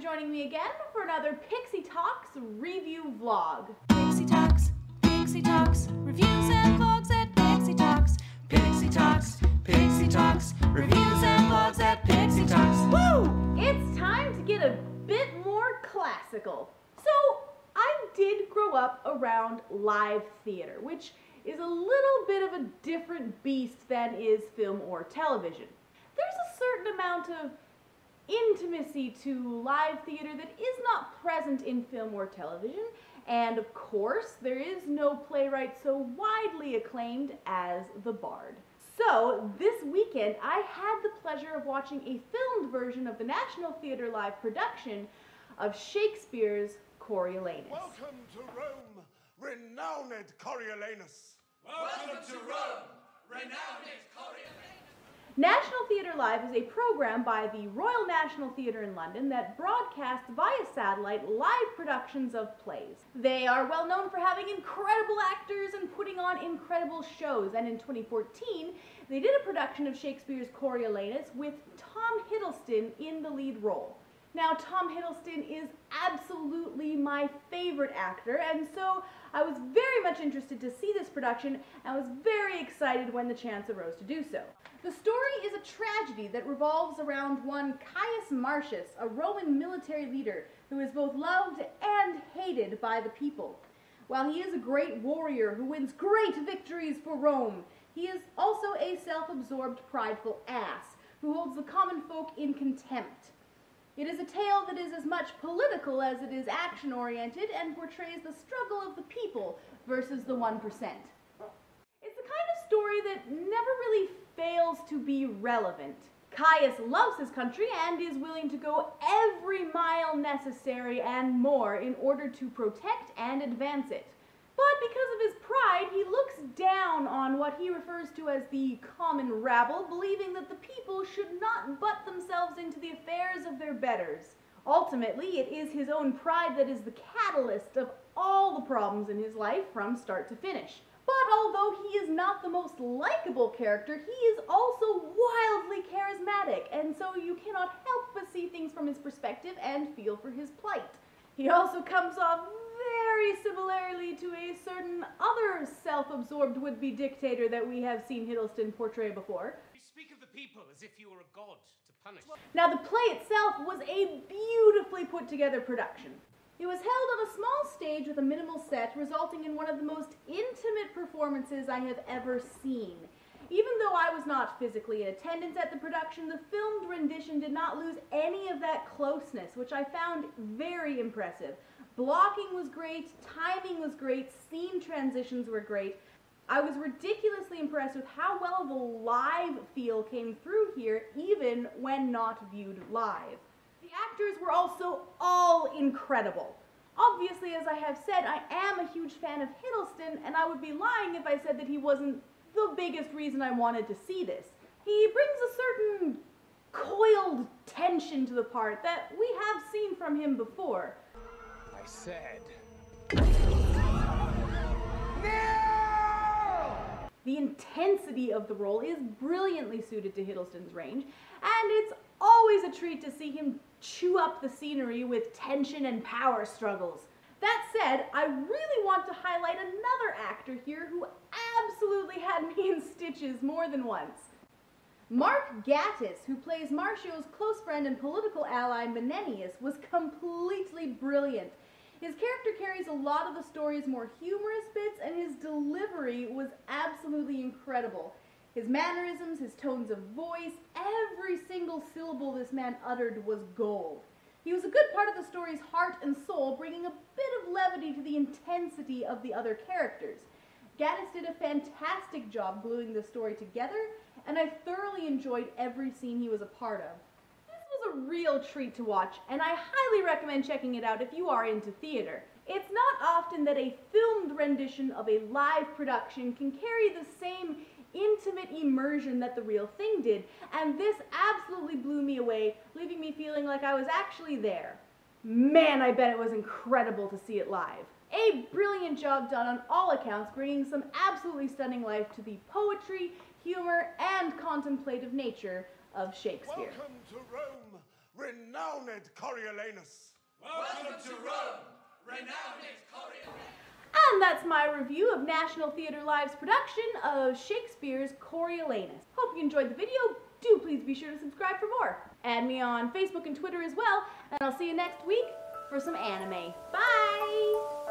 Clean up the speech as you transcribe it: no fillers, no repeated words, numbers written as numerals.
joining me again for another Pixie Talks review vlog. Pixie Talks, reviews and vlogs at Pixie Talks. Pixie Talks, reviews and vlogs at Pixie Talks. Woo! It's time to get a bit more classical. So, I did grow up around live theater, which is a little bit of a different beast than is film or television. There's a certain amount of intimacy to live theater that is not present in film or television, and of course there is no playwright so widely acclaimed as the Bard. So this weekend I had the pleasure of watching a filmed version of the National Theatre live production of Shakespeare's Coriolanus. Welcome to Rome, renowned Coriolanus. Welcome to Rome, renowned Coriolanus. National Theatre Live is a program by the Royal National Theatre in London that broadcasts via satellite live productions of plays. They are well known for having incredible actors and putting on incredible shows, and in 2014 they did a production of Shakespeare's Coriolanus with Tom Hiddleston in the lead role. Now, Tom Hiddleston is absolutely my favorite actor, and so I was very much interested to see this production and was very excited when the chance arose to do so. The story is a tragedy that revolves around one Caius Marcius, a Roman military leader who is both loved and hated by the people. While he is a great warrior who wins great victories for Rome, he is also a self-absorbed, prideful ass who holds the common folk in contempt. It is a tale that is as much political as it is action-oriented and portrays the struggle of the people versus the 1%. It's the kind of story that never really fails to be relevant. Caius loves his country and is willing to go every mile necessary and more in order to protect and advance it. But because of his pride, he looks down on what he refers to as the common rabble, believing that the people should not butt themselves into the affairs of their betters. Ultimately, it is his own pride that is the catalyst of all the problems in his life from start to finish. But although he is not the most likable character, he is also wildly charismatic, and so you cannot help but see things from his perspective and feel for his plight. He also comes off very similarly to a certain other self-absorbed would-be dictator that we have seen Hiddleston portray before. You speak of the people as if you were a god to punish. Now, the play itself was a beautifully put-together production. It was held on a small stage with a minimal set, resulting in one of the most intimate performances I have ever seen. Even though I was not physically in attendance at the production, the filmed rendition did not lose any of that closeness, which I found very impressive. Blocking was great, timing was great, scene transitions were great. I was ridiculously impressed with how well the live feel came through here, even when not viewed live. The actors were also all incredible. Obviously, as I have said, I am a huge fan of Hiddleston, and I would be lying if I said that he wasn't the biggest reason I wanted to see this. He brings a certain coiled tension to the part that we have seen from him before. I said. The intensity of the role is brilliantly suited to Hiddleston's range, and it's always a treat to see him chew up the scenery with tension and power struggles. That said, I really want to highlight another actor here who absolutely had me in stitches more than once. Mark Gatiss, who plays Marcio's close friend and political ally Menenius, was completely brilliant. His character carries a lot of the story's more humorous bits, and his delivery was absolutely incredible. His mannerisms, his tones of voice, every single syllable this man uttered was gold. He was a good part of the story's heart and soul, bringing a bit of levity to the intensity of the other characters. Gatiss did a fantastic job gluing the story together, and I thoroughly enjoyed every scene he was a part of. This was a real treat to watch, and I highly recommend checking it out if you are into theater. It's not often that a filmed rendition of a live production can carry the same intimate immersion that the real thing did, and this absolutely blew me away, leaving me feeling like I was actually there. Man, I bet it was incredible to see it live. A brilliant job done on all accounts, bringing some absolutely stunning life to the poetry, humor, and contemplative nature of Shakespeare. Welcome to Rome, renowned renowned Coriolanus. Welcome to Rome, renowned Coriolanus. And that's my review of National Theatre Live's production of Shakespeare's Coriolanus. Hope you enjoyed the video. Do please be sure to subscribe for more. Add me on Facebook and Twitter as well, and I'll see you next week for some anime. Bye!